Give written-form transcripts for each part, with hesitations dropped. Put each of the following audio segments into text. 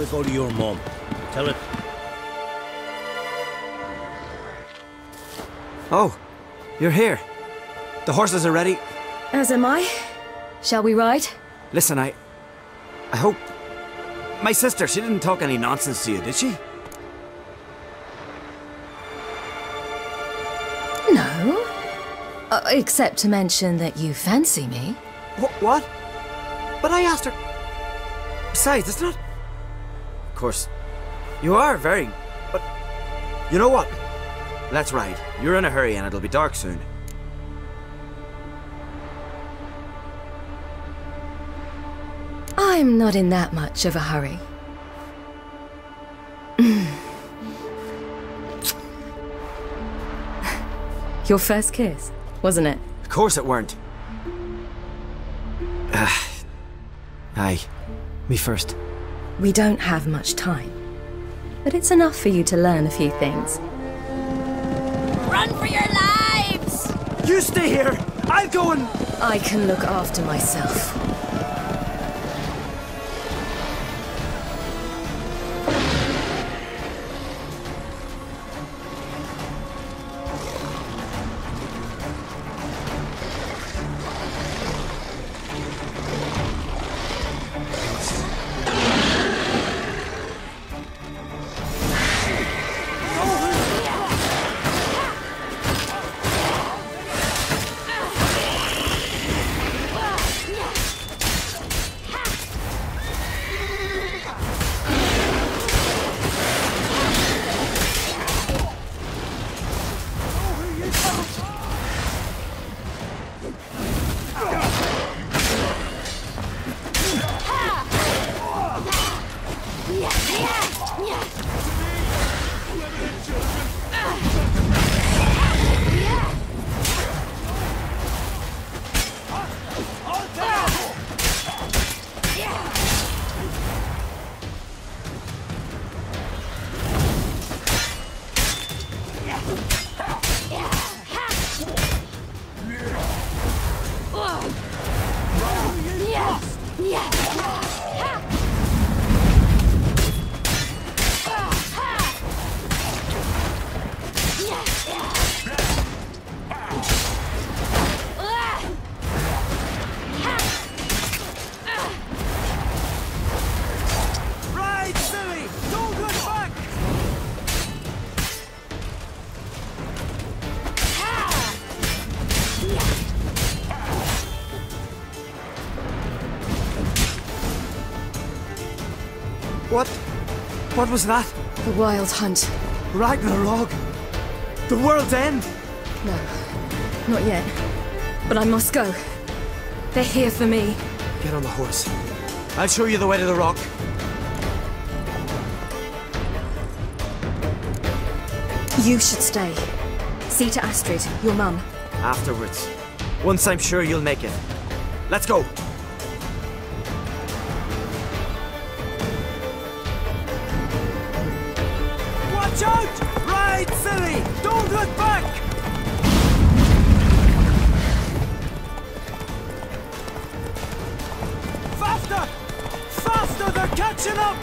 to go to your mum. Tell her... Oh, you're here. The horses are ready. As am I. Shall we ride? Listen, I hope... My sister, she didn't talk any nonsense to you, did she? No. Except to mention that you fancy me. What? But I asked her... Besides, it's not... Of course, you are very... But... You know what? Let's ride. You're in a hurry and it'll be dark soon. I'm not in that much of a hurry. Your first kiss, wasn't it? Of course it weren't. Aye. Me first. We don't have much time. But it's enough for you to learn a few things. Run for your lives! You stay here! I'll go and... I can look after myself. What was that? The Wild Hunt. Ragnarok? The world's end? No, not yet. But I must go. They're here for me. Get on the horse. I'll show you the way to the rock. You should stay. See to Astrid, your mum. Afterwards. Once I'm sure you'll make it. Let's go! Watch out! Ride, silly! Don't look back! Faster! Faster! They're catching up!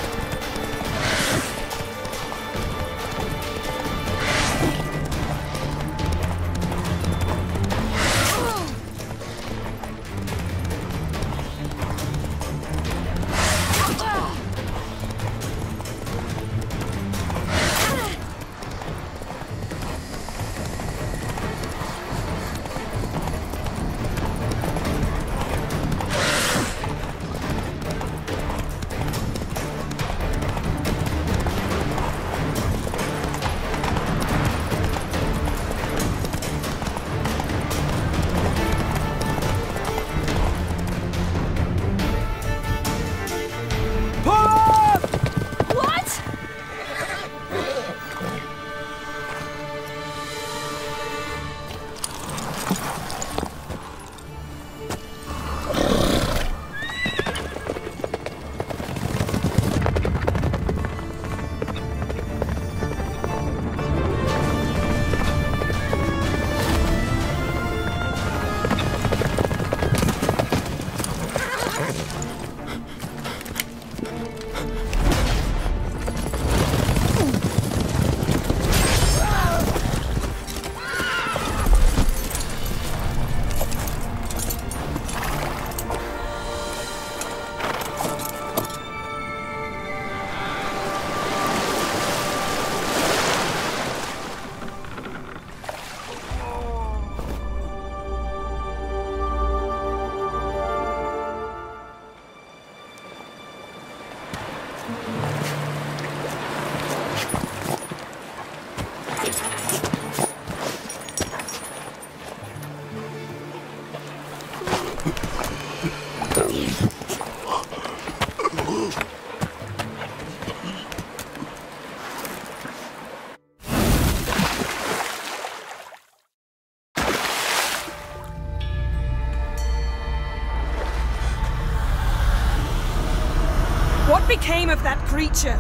became of that creature?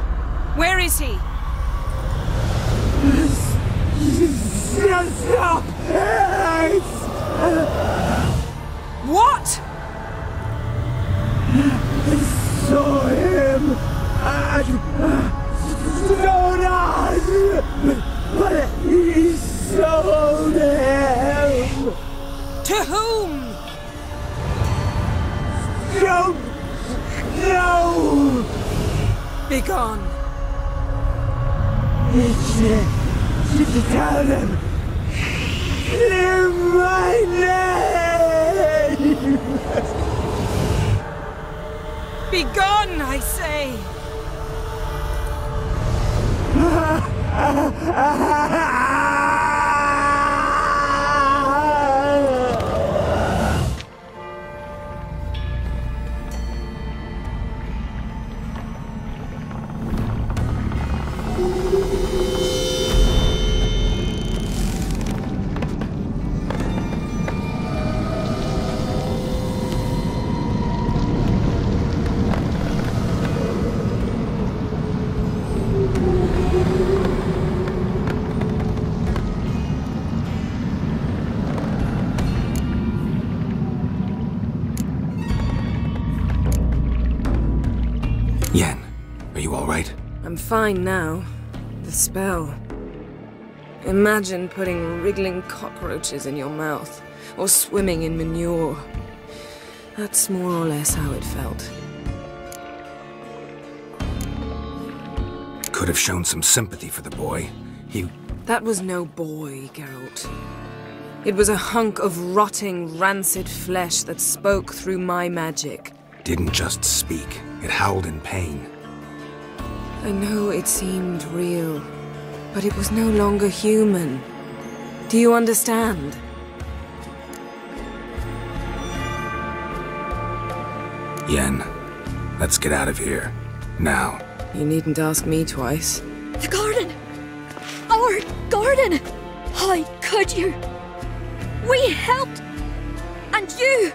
Where is he? What? Saw him at Stonas, but he sold him. To whom? Don't know. Begone. Tell them. Clear my name. Begone, I say! Yen, are you all right? I'm fine now. The spell. Imagine putting wriggling cockroaches in your mouth, or swimming in manure. That's more or less how it felt. Could have shown some sympathy for the boy. That was no boy, Geralt. It was a hunk of rotting, rancid flesh that spoke through my magic. Didn't just speak. It howled in pain. I know it seemed real, but it was no longer human. Do you understand? Yen, let's get out of here. Now. You needn't ask me twice. The garden! Our garden! How could you? We helped! And you!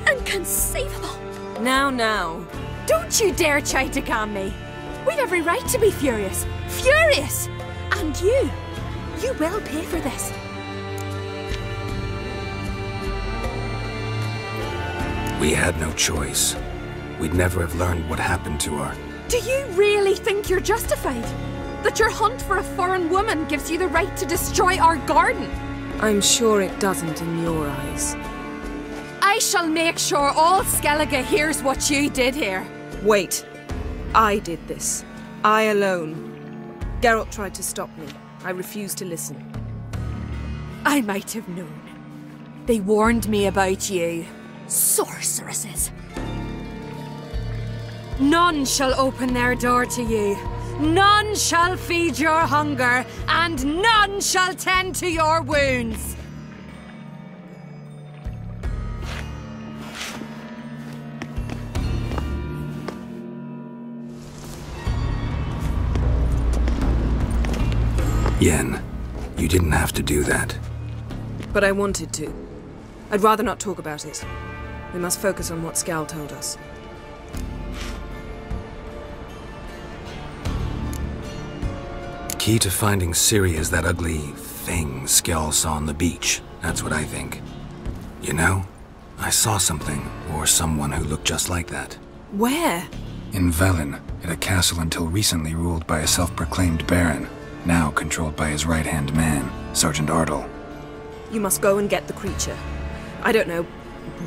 Inconceivable! Now. Don't you dare try to calm me! We've every right to be furious! Furious! And you will pay for this. We had no choice. We'd never have learned what happened to her. Do you really think you're justified? That your hunt for a foreign woman gives you the right to destroy our garden? I'm sure it doesn't in your eyes. I shall make sure all Skellige hears what you did here. Wait. I did this. I alone. Geralt tried to stop me. I refused to listen. I might have known. They warned me about you. Sorceresses. None shall open their door to you. None shall feed your hunger, and none shall tend to your wounds. Yen, you didn't have to do that. But I wanted to. I'd rather not talk about it. We must focus on what Skal told us. Key to finding Ciri is that ugly thing Skell saw on the beach. That's what I think. You know, I saw something, or someone who looked just like that. Where? In Velen, at a castle until recently ruled by a self-proclaimed baron, now controlled by his right-hand man, Sergeant Ardle. You must go and get the creature. I don't know,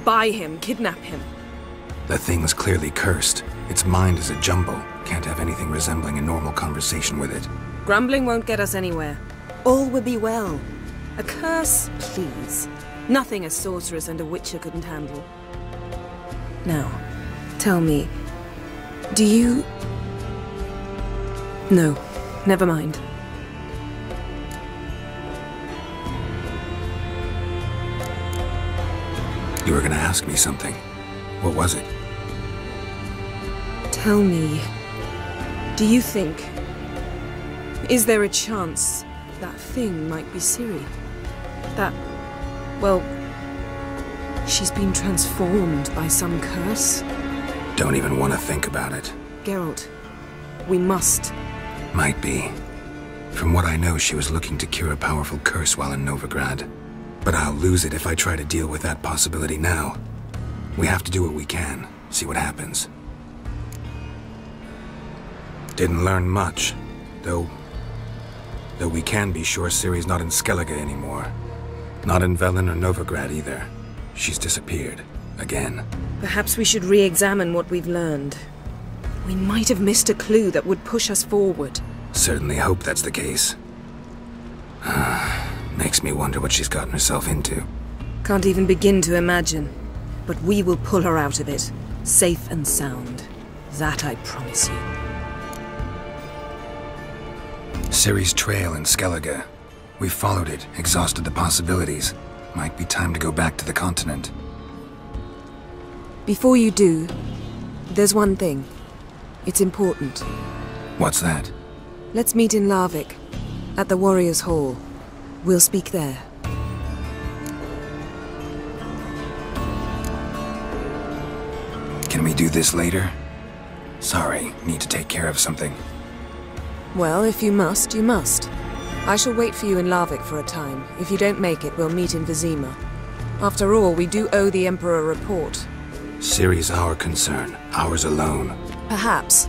buy him, kidnap him. The thing's clearly cursed. Its mind is a jumble. Can't have anything resembling a normal conversation with it. Grumbling won't get us anywhere. All will be well. A curse, please. Nothing a sorceress and a witcher couldn't handle. Now, tell me, do you... No, never mind. You were gonna ask me something. What was it? Tell me, do you think... Is there a chance that thing might be Ciri? That, well, she's been transformed by some curse? Don't even want to think about it. Geralt, we must. Might be. From what I know, she was looking to cure a powerful curse while in Novigrad. But I'll lose it if I try to deal with that possibility now. We have to do what we can, see what happens. Didn't learn much, though we can be sure Ciri's not in Skellige anymore. Not in Velen or Novigrad either. She's disappeared. Again. Perhaps we should re-examine what we've learned. We might have missed a clue that would push us forward. Certainly hope that's the case. Makes me wonder what she's gotten herself into. Can't even begin to imagine. But we will pull her out of it, safe and sound. That I promise you. Ciri's trail in Skellige. We followed it, exhausted the possibilities. Might be time to go back to the continent. Before you do, there's one thing. It's important. What's that? Let's meet in Larvik, at the Warriors' Hall. We'll speak there. Can we do this later? Sorry, need to take care of something. Well, if you must, you must. I shall wait for you in Larvik for a time. If you don't make it, we'll meet in Vizima. After all, we do owe the Emperor a report. Ciri's our concern, ours alone. Perhaps.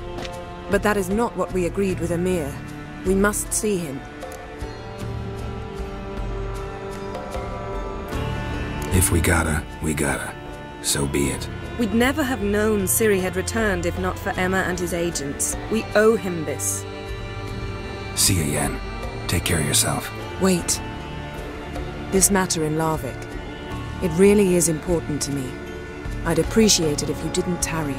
But that is not what we agreed with Emir. We must see him. If we gotta, we gotta. So be it. We'd never have known Ciri had returned if not for Emma and his agents. We owe him this. See you, Yen. Take care of yourself. Wait. This matter in Larvik. It really is important to me. I'd appreciate it if you didn't tarry.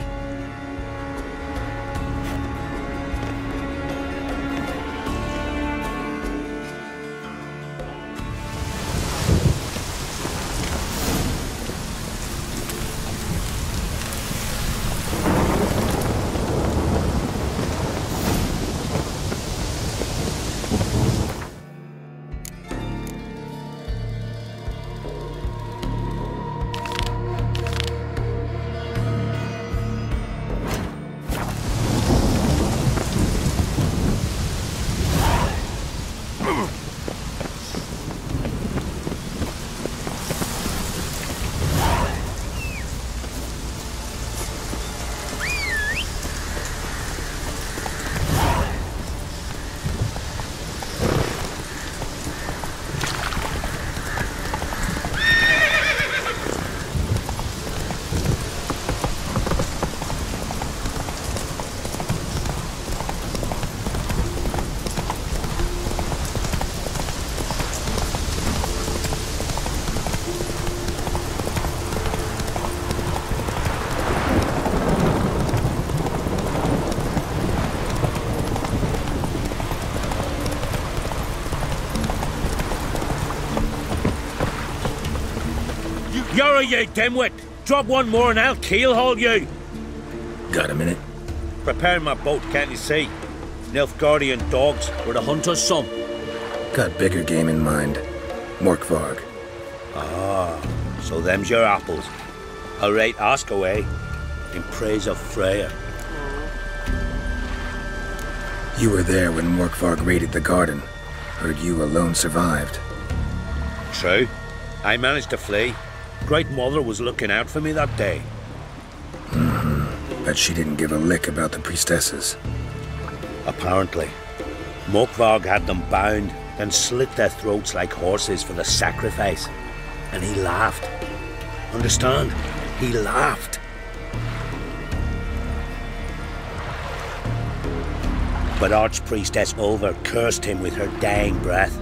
You're you dimwit! Drop one more and I'll keelhaul you! Got a minute? Preparing my boat, can't you see? Nilfgaardian dogs were the hunter's son. Got bigger game in mind. Morkvarg. Ah, so them's your apples. All right, ask away. In praise of Freya. You were there when Morkvarg raided the garden. Heard you alone survived. True. I managed to flee. Great Mother was looking out for me that day. Bet she didn't give a lick about the priestesses. Apparently. Morkvarg had them bound, then slit their throats like horses for the sacrifice. And he laughed. Understand? He laughed. But Archpriestess Ulver cursed him with her dying breath.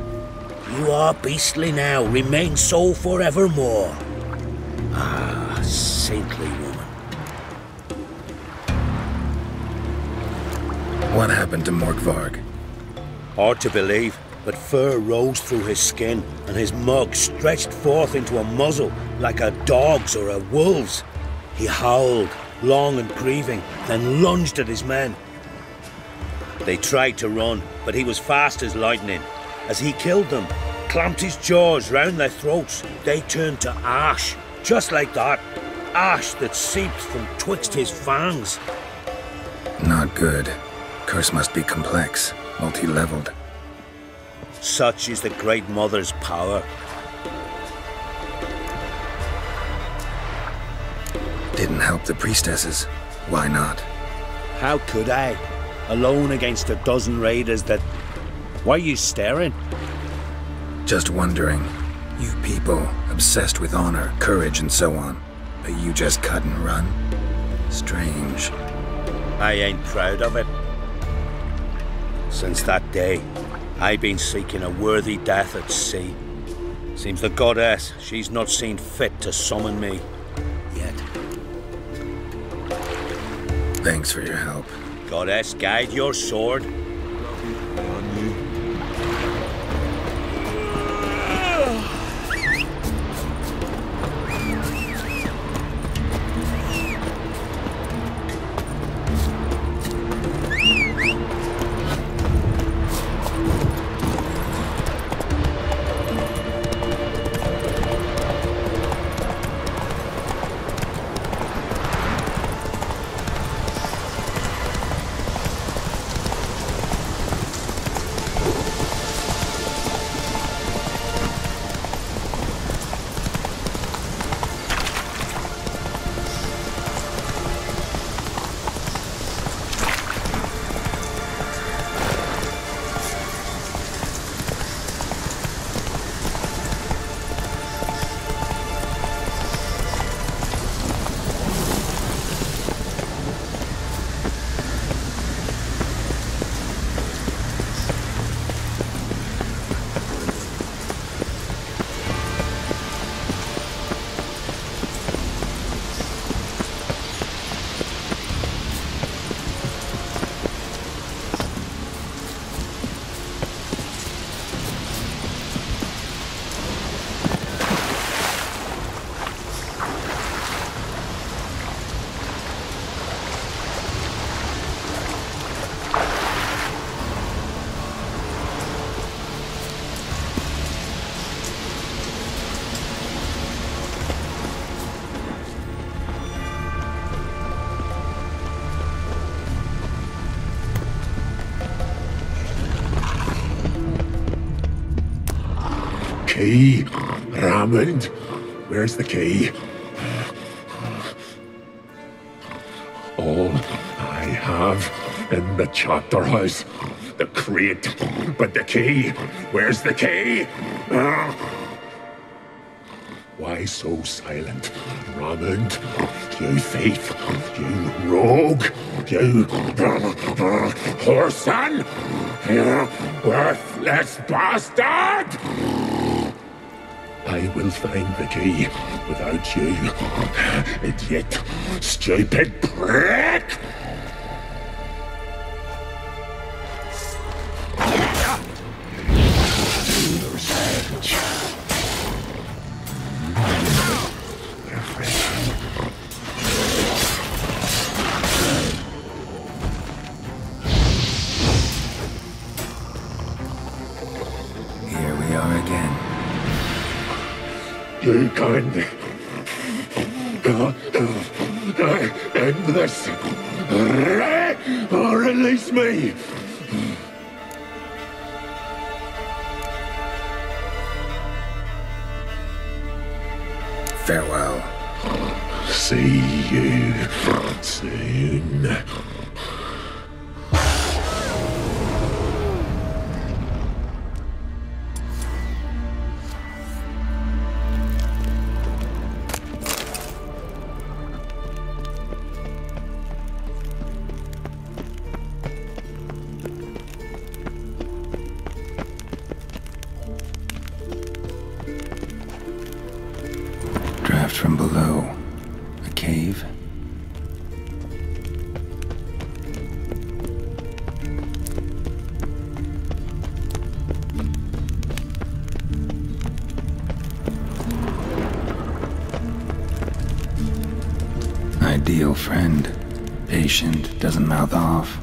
You are beastly now, remain so forevermore. Ah, saintly woman. What happened to Morkvarg? Hard to believe, but fur rose through his skin, and his mug stretched forth into a muzzle like a dog's or a wolf's. He howled, long and grieving, then lunged at his men. They tried to run, but he was fast as lightning. As he killed them, clamped his jaws round their throats, they turned to ash, just like that. Ash that seeped from twixt his fangs. Not good. Curse must be complex, multi-leveled. Such is the Great Mother's power. Didn't help the priestesses. Why not? How could I? Alone against a dozen raiders that... Why are you staring? Just wondering. You people, obsessed with honor, courage, and so on. But you just cut and run? Strange. I ain't proud of it. Since that day, I've been seeking a worthy death at sea. Seems the goddess, she's not seen fit to summon me yet. Thanks for your help. Goddess, guide your sword. Key, Raymond. Where's the key? All I have in the chapter house, the crate, but the key. Where's the key? Why so silent, Raymond? You thief, you rogue, you whoreson, you worthless bastard! I will find the key without you, idiot, stupid prick! Here we are again. You can't end this. Or release me. Farewell. See you soon. Draft from below. A cave? Ideal friend. Patient, doesn't mouth off.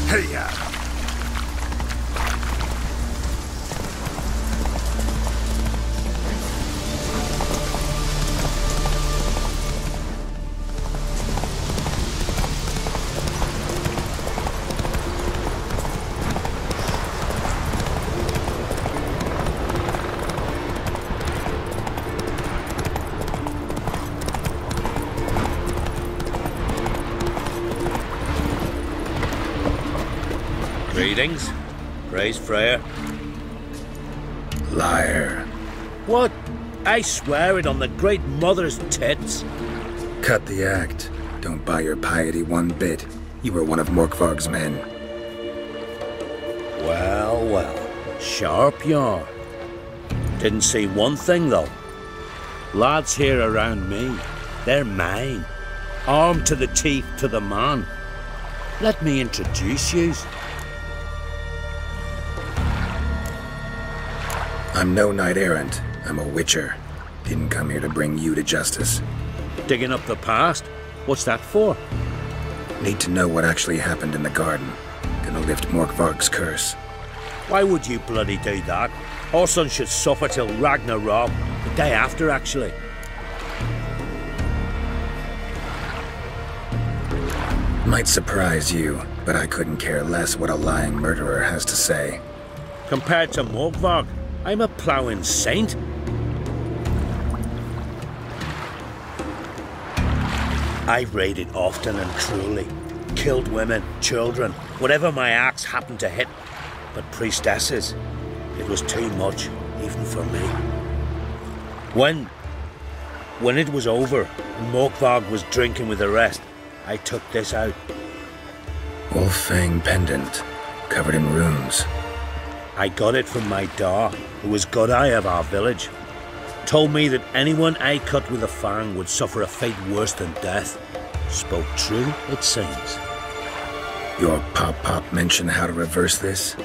Hey-ya! Greetings. Praise Freya. Liar. What? I swear it on the Great Mother's tits. Cut the act. Don't buy your piety one bit. You were one of Morkvarg's men. Well, well. Sharp yarn. Didn't see one thing, though. Lads here around me, they're mine. Armed to the teeth to the man. Let me introduce yous. I'm no knight-errant. I'm a witcher. Didn't come here to bring you to justice. Digging up the past? What's that for? Need to know what actually happened in the garden. Gonna lift Morkvarg's curse. Why would you bloody do that? Our son should suffer till Ragnarok. The day after, actually. Might surprise you, but I couldn't care less what a lying murderer has to say. Compared to Morkvarg, I'm a ploughing saint. I've raided often and cruelly. Killed women, children, whatever my axe happened to hit. But priestesses, it was too much, even for me. When it was over, and Morkvarg was drinking with the rest, I took this out. Wolf-fang pendant, covered in runes. I got it from my da, who was Godai of our village. Told me that anyone I cut with a fang would suffer a fate worse than death. Spoke true, it seems. Your pop-pop mentioned how to reverse this?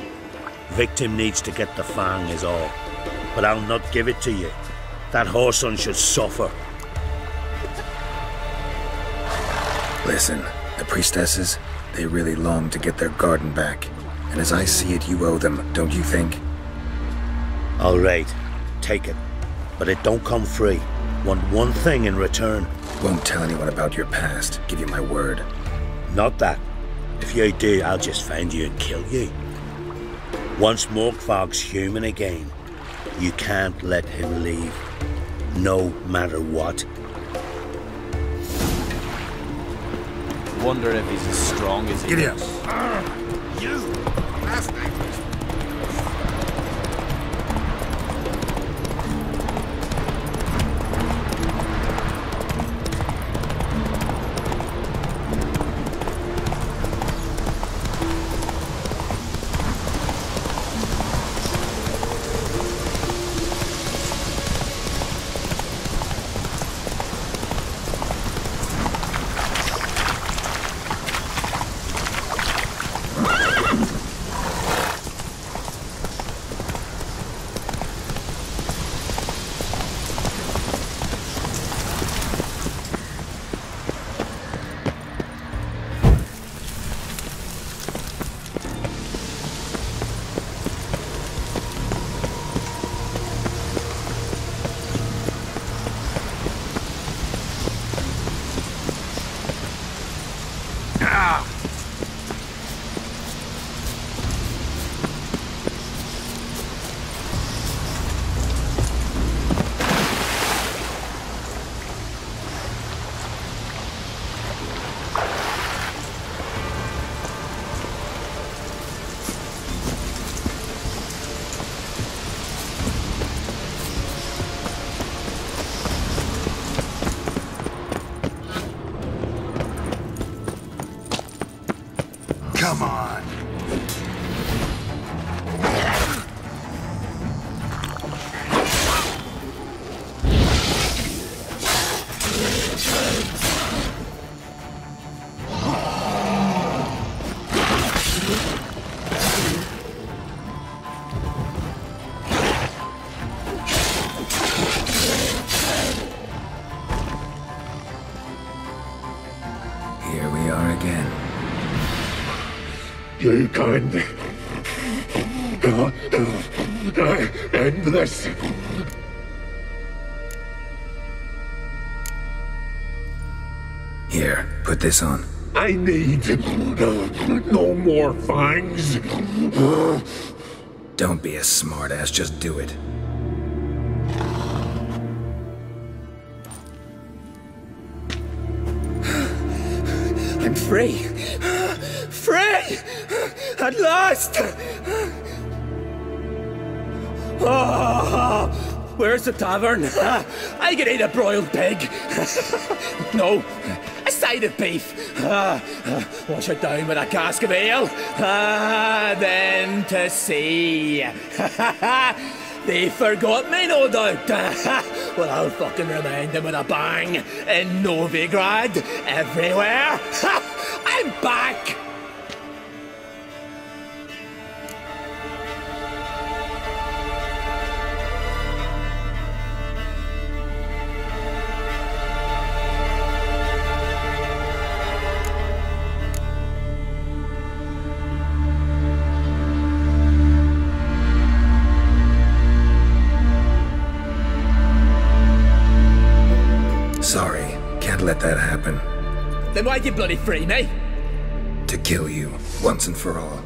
Victim needs to get the fang is all. But I'll not give it to you. That whoreson should suffer. Listen, the priestesses, they really long to get their garden back. And as I see it, you owe them, don't you think? All right, take it. But it don't come free. Want one thing in return. Won't tell anyone about your past, give you my word. Not that. If you do, I'll just find you and kill you. Once Morkvarg's human again, you can't let him leave. No matter what. Wonder if he's as strong as he Get is. You! Last night. Come on. You can end this. Here, put this on. I need no more fangs. Don't be a smartass, just do it. I'm free. Free! At last! Oh, where's the tavern? I can eat a broiled pig. No, a side of beef. Wash it down with a cask of ale. Then to sea. They forgot me, no doubt. Well, I'll fucking remind them with a bang. In Novigrad, everywhere. I'm back! Sorry, can't let that happen. Then why'd you bloody free me? To kill you, once and for all.